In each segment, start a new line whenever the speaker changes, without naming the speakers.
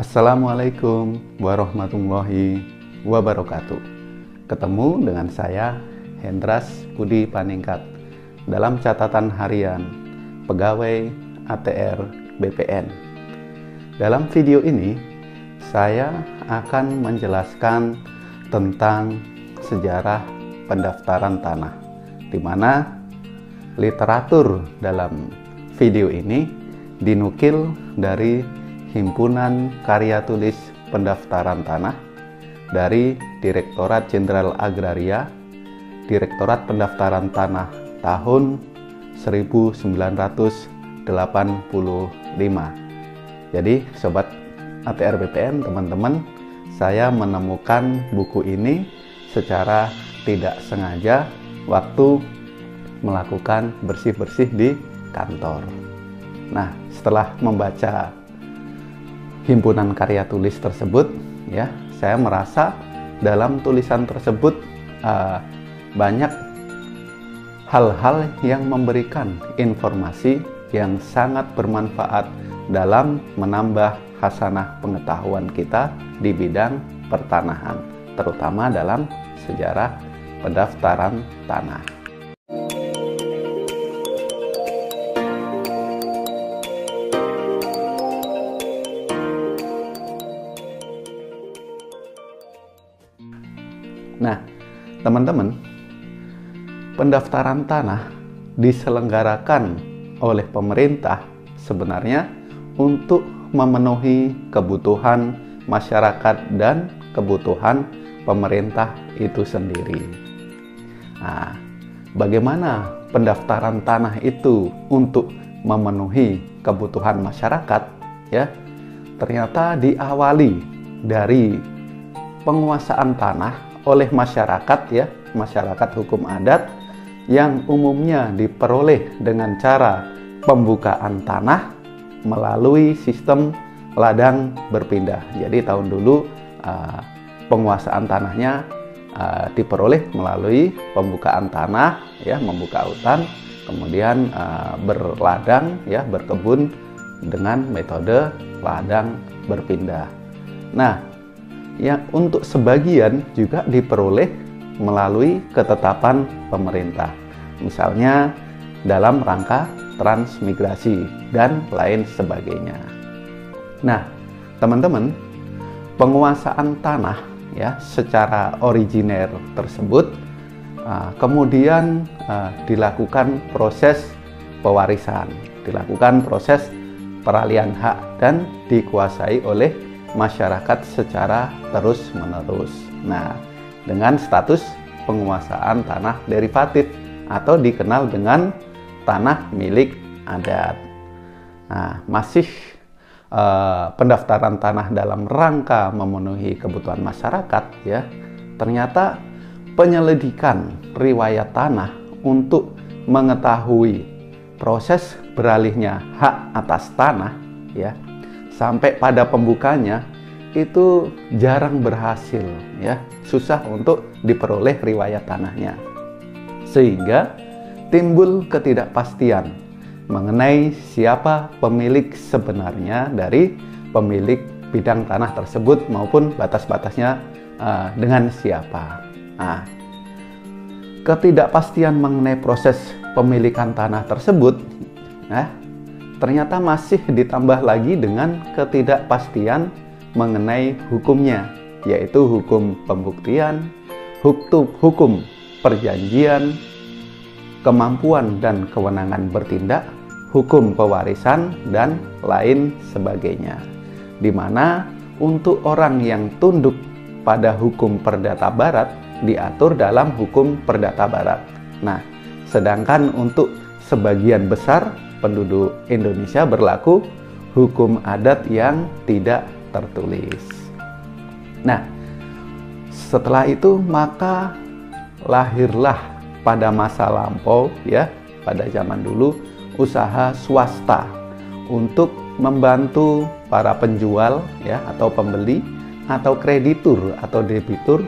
Assalamualaikum warahmatullahi wabarakatuh. Ketemu dengan saya, Hendras Budi Paningkat, dalam catatan harian pegawai ATR BPN. Dalam video ini, saya akan menjelaskan tentang sejarah pendaftaran tanah, di mana literatur dalam video ini dinukil dari Himpunan Karya Tulis Pendaftaran Tanah dari Direktorat Jenderal Agraria, Direktorat Pendaftaran Tanah tahun 1985. Jadi, Sobat ATR BPN, teman-teman, saya menemukan buku ini secara tidak sengaja waktu melakukan bersih-bersih di kantor. Nah, setelah membaca Himpunan Karya Tulis tersebut, ya, saya merasa dalam tulisan tersebut banyak hal-hal yang memberikan informasi yang sangat bermanfaat dalam menambah hasanah pengetahuan kita di bidang pertanahan, terutama dalam sejarah pendaftaran tanah. Nah, teman-teman, pendaftaran tanah diselenggarakan oleh pemerintah sebenarnya untuk memenuhi kebutuhan masyarakat dan kebutuhan pemerintah itu sendiri. Nah, bagaimana pendaftaran tanah itu untuk memenuhi kebutuhan masyarakat? Ya, ternyata diawali dari penguasaan tanah oleh masyarakat, ya, masyarakat hukum adat yang umumnya diperoleh dengan cara pembukaan tanah melalui sistem ladang berpindah. Jadi tahun dulu penguasaan tanahnya diperoleh melalui pembukaan tanah, ya, membuka hutan, kemudian berladang, ya, berkebun dengan metode ladang berpindah. Nah, yang untuk sebagian juga diperoleh melalui ketetapan pemerintah, misalnya dalam rangka transmigrasi dan lain sebagainya. Nah, teman-teman, penguasaan tanah, ya, secara original tersebut kemudian dilakukan proses pewarisan, dilakukan proses peralihan hak dan dikuasai oleh masyarakat secara terus-menerus. Nah, dengan status penguasaan tanah derivatif atau dikenal dengan tanah milik adat. Nah, masih pendaftaran tanah dalam rangka memenuhi kebutuhan masyarakat, ya. Ternyata penyelidikan riwayat tanah untuk mengetahui proses beralihnya hak atas tanah, ya, sampai pada pembukanya itu jarang berhasil, ya, susah untuk diperoleh riwayat tanahnya, sehingga timbul ketidakpastian mengenai siapa pemilik sebenarnya dari pemilik bidang tanah tersebut maupun batas-batasnya dengan siapa. Nah, ketidakpastian mengenai proses pemilikan tanah tersebut, ternyata masih ditambah lagi dengan ketidakpastian mengenai hukumnya, yaitu hukum pembuktian, hukum perjanjian, kemampuan dan kewenangan bertindak, hukum pewarisan, dan lain sebagainya. Di mana untuk orang yang tunduk pada hukum perdata barat diatur dalam hukum perdata barat. Nah, sedangkan untuk sebagian besar penduduk Indonesia berlaku hukum adat yang tidak tertulis. Nah, setelah itu maka lahirlah pada masa lampau, ya, pada zaman dulu, usaha swasta untuk membantu para penjual, ya, atau pembeli atau kreditur atau debitur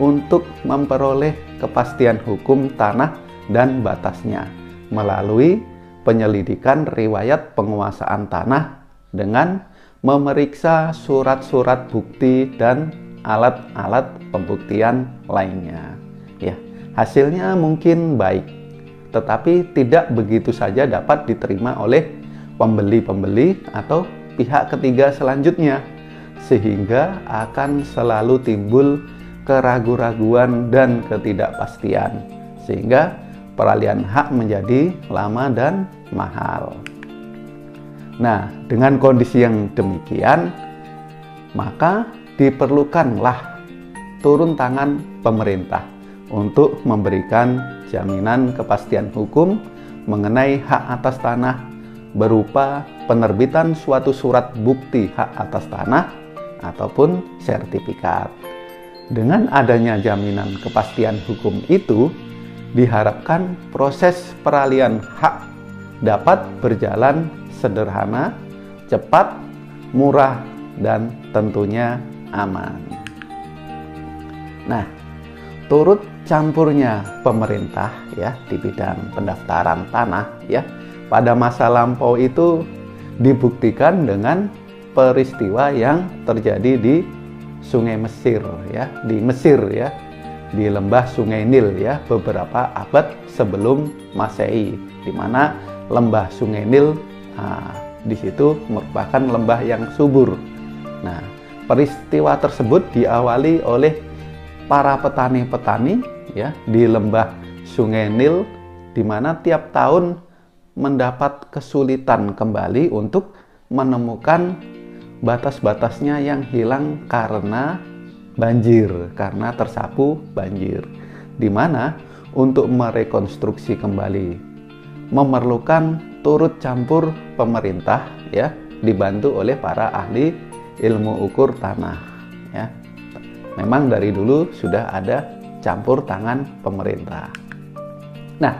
untuk memperoleh kepastian hukum tanah dan batasnya melalui penyelidikan riwayat penguasaan tanah dengan memeriksa surat-surat bukti dan alat-alat pembuktian lainnya. Ya, hasilnya mungkin baik, tetapi tidak begitu saja dapat diterima oleh pembeli-pembeli atau pihak ketiga selanjutnya, sehingga akan selalu timbul keraguan-raguan dan ketidakpastian, sehingga peralihan hak menjadi lama dan mahal. Nah, dengan kondisi yang demikian, maka diperlukanlah turun tangan pemerintah untuk memberikan jaminan kepastian hukum mengenai hak atas tanah berupa penerbitan suatu surat bukti hak atas tanah ataupun sertifikat. Dengan adanya jaminan kepastian hukum itu, diharapkan proses peralihan hak dapat berjalan sederhana, cepat, murah, dan tentunya aman. Nah, turut campurnya pemerintah ya di bidang pendaftaran tanah ya pada masa lampau itu dibuktikan dengan peristiwa yang terjadi di Sungai Mesir ya, di Mesir ya, di lembah Sungai Nil ya, beberapa abad sebelum Masehi, di mana lembah Sungai Nil di situ merupakan lembah yang subur. Nah, peristiwa tersebut diawali oleh para petani-petani ya di lembah Sungai Nil, di mana tiap tahun mendapat kesulitan kembali untuk menemukan batas-batasnya yang hilang karena banjir, karena tersapu banjir, di mana untuk merekonstruksi kembali memerlukan turut campur pemerintah ya, dibantu oleh para ahli ilmu ukur tanah ya. Memang dari dulu sudah ada campur tangan pemerintah. Nah,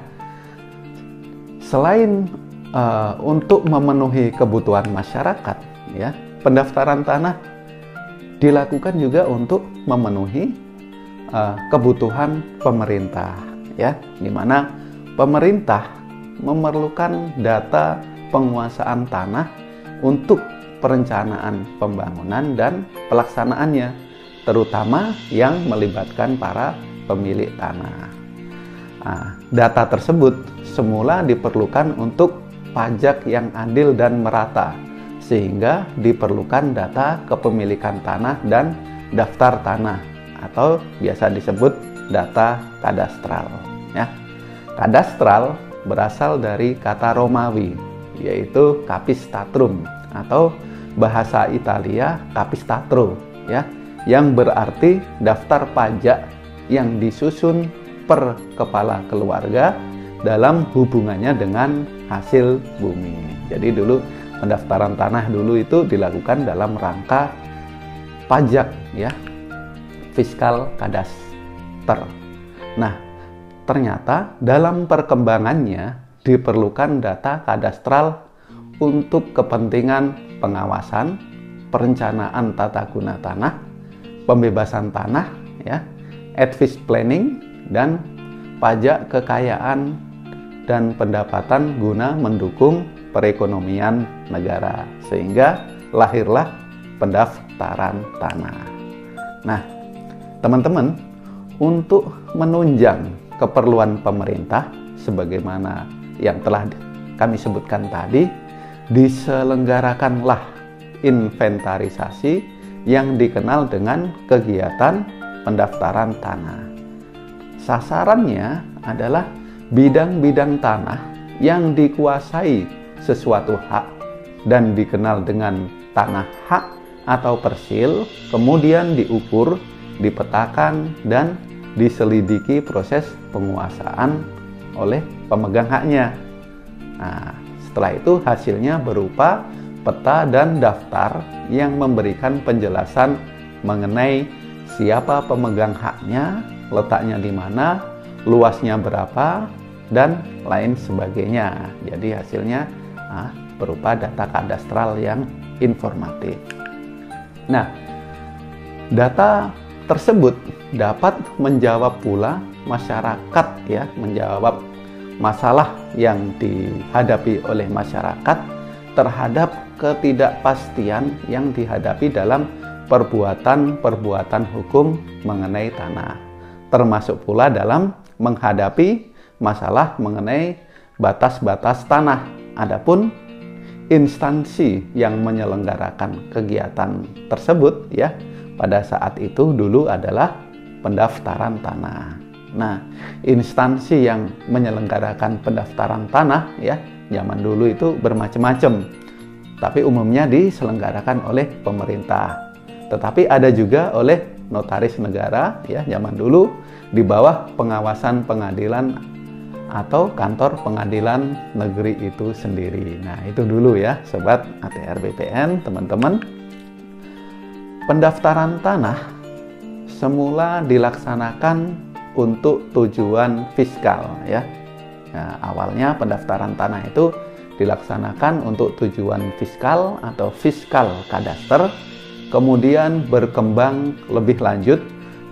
selain untuk memenuhi kebutuhan masyarakat ya, pendaftaran tanah dilakukan juga untuk memenuhi kebutuhan pemerintah ya, di mana pemerintah memerlukan data penguasaan tanah untuk perencanaan pembangunan dan pelaksanaannya, terutama yang melibatkan para pemilik tanah. Nah, data tersebut semula diperlukan untuk pajak yang adil dan merata, sehingga diperlukan data kepemilikan tanah dan daftar tanah atau biasa disebut data kadastral ya. Kadastral berasal dari kata Romawi yaitu capistatrum atau bahasa Italia capistatro ya, yang berarti daftar pajak yang disusun per kepala keluarga dalam hubungannya dengan hasil bumi. Jadi dulu pendaftaran tanah dulu itu dilakukan dalam rangka pajak ya, fiskal kadaster. Nah, ternyata dalam perkembangannya diperlukan data kadastral untuk kepentingan pengawasan, perencanaan tata guna tanah, pembebasan tanah ya, advis planning, dan pajak kekayaan dan pendapatan guna mendukung perekonomian negara, sehingga lahirlah pendaftaran tanah. Nah, teman-teman, untuk menunjang keperluan pemerintah sebagaimana yang telah kami sebutkan tadi, diselenggarakanlah inventarisasi yang dikenal dengan kegiatan pendaftaran tanah. Sasarannya adalah bidang-bidang tanah yang dikuasai sesuatu hak dan dikenal dengan tanah hak atau persil, kemudian diukur, dipetakan, dan diselidiki proses penguasaan oleh pemegang haknya. Nah, setelah itu hasilnya berupa peta dan daftar yang memberikan penjelasan mengenai siapa pemegang haknya, letaknya di mana, luasnya berapa, dan lain sebagainya. Jadi hasilnya berupa data kadastral yang informatif. Nah, data tersebut dapat menjawab pula masyarakat ya, menjawab masalah yang dihadapi oleh masyarakat terhadap ketidakpastian yang dihadapi dalam perbuatan-perbuatan hukum mengenai tanah, termasuk pula dalam menghadapi masalah mengenai batas-batas tanah. Adapun instansi yang menyelenggarakan kegiatan tersebut ya pada saat itu dulu adalah pendaftaran tanah. Nah, instansi yang menyelenggarakan pendaftaran tanah ya zaman dulu itu bermacam-macam, tapi umumnya diselenggarakan oleh pemerintah. Tetapi ada juga oleh notaris negara ya zaman dulu di bawah pengawasan pengadilan atau kantor pengadilan negeri itu sendiri. Nah, itu dulu ya sobat ATR BPN, teman-teman. Pendaftaran tanah semula dilaksanakan untuk tujuan fiskal ya. Nah, awalnya pendaftaran tanah itu dilaksanakan untuk tujuan fiskal atau fiskal kadaster, kemudian berkembang lebih lanjut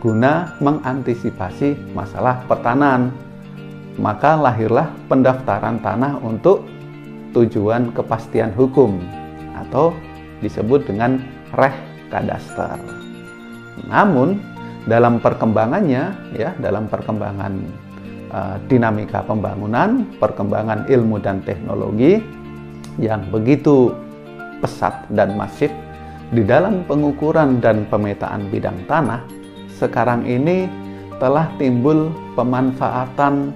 guna mengantisipasi masalah pertanahan. Maka lahirlah pendaftaran tanah untuk tujuan kepastian hukum atau disebut dengan reh kadaster. Namun dalam perkembangannya ya, dalam perkembangan dinamika pembangunan, perkembangan ilmu dan teknologi yang begitu pesat dan masif di dalam pengukuran dan pemetaan bidang tanah, sekarang ini telah timbul pemanfaatan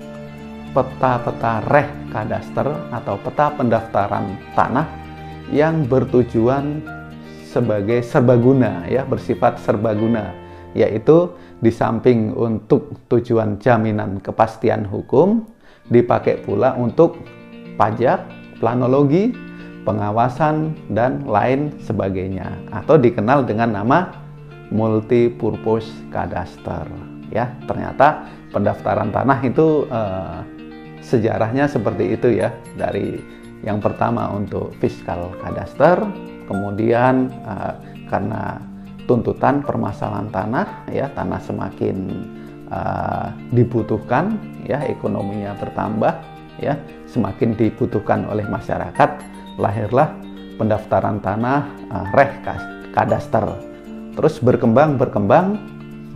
peta-peta reh kadaster atau peta pendaftaran tanah yang bertujuan sebagai serbaguna ya, bersifat serbaguna, yaitu di samping untuk tujuan jaminan kepastian hukum, dipakai pula untuk pajak, planologi, pengawasan, dan lain sebagainya, atau dikenal dengan nama multipurpose kadaster ya. Ternyata pendaftaran tanah itu sejarahnya seperti itu ya, dari yang pertama untuk fiskal kadaster, kemudian karena tuntutan permasalahan tanah ya, tanah semakin dibutuhkan ya, ekonominya bertambah ya, semakin dibutuhkan oleh masyarakat, lahirlah pendaftaran tanah reh kadaster. Terus berkembang,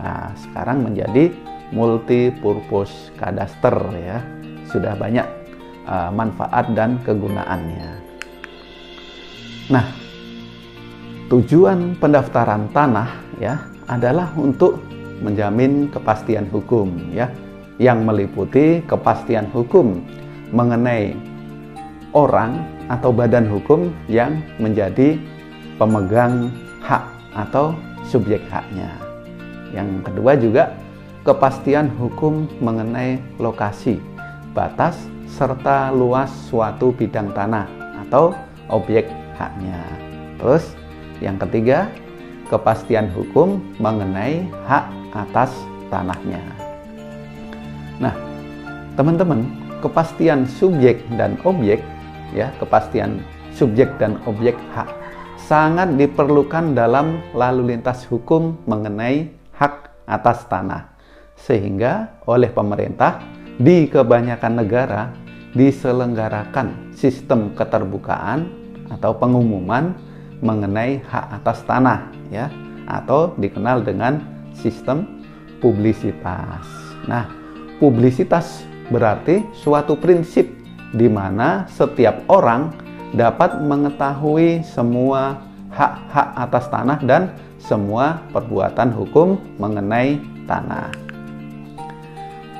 nah, sekarang menjadi multipurpose kadaster ya, sudah banyak manfaat dan kegunaannya. Nah, tujuan pendaftaran tanah ya adalah untuk menjamin kepastian hukum ya, yang meliputi kepastian hukum mengenai orang atau badan hukum yang menjadi pemegang hak atau subjek haknya. Yang kedua juga kepastian hukum mengenai lokasi, batas, serta luas suatu bidang tanah atau objek haknya. Terus yang ketiga, kepastian hukum mengenai hak atas tanahnya. Nah, teman-teman, kepastian subjek dan objek ya, kepastian subjek dan objek hak sangat diperlukan dalam lalu lintas hukum mengenai hak atas tanah, sehingga oleh pemerintah di kebanyakan negara diselenggarakan sistem keterbukaan atau pengumuman mengenai hak atas tanah ya, atau dikenal dengan sistem publisitas. Nah, publisitas berarti suatu prinsip di mana setiap orang dapat mengetahui semua hak-hak atas tanah dan semua perbuatan hukum mengenai tanah.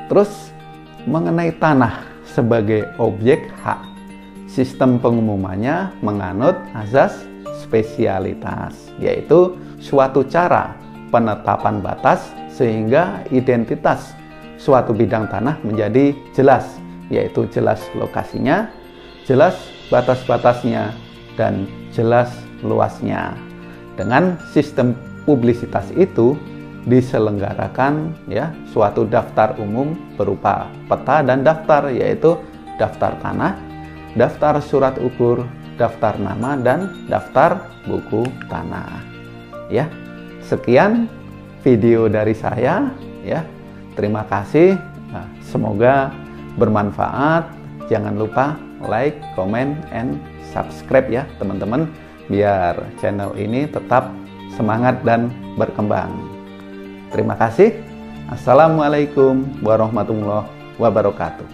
Terus mengenai tanah sebagai objek hak, sistem pengumumannya menganut azas spesialitas, yaitu suatu cara penetapan batas sehingga identitas suatu bidang tanah menjadi jelas, yaitu jelas lokasinya, jelas batas-batasnya, dan jelas luasnya. Dengan sistem publisitas itu diselenggarakan ya suatu daftar umum berupa peta dan daftar, yaitu daftar tanah, daftar surat ukur, daftar nama, dan daftar buku tanah. Ya, sekian video dari saya ya. Terima kasih. Semoga bermanfaat. Jangan lupa like, comment, and subscribe ya teman-teman, biar channel ini tetap semangat dan berkembang. Terima kasih. Assalamualaikum warahmatullahi wabarakatuh.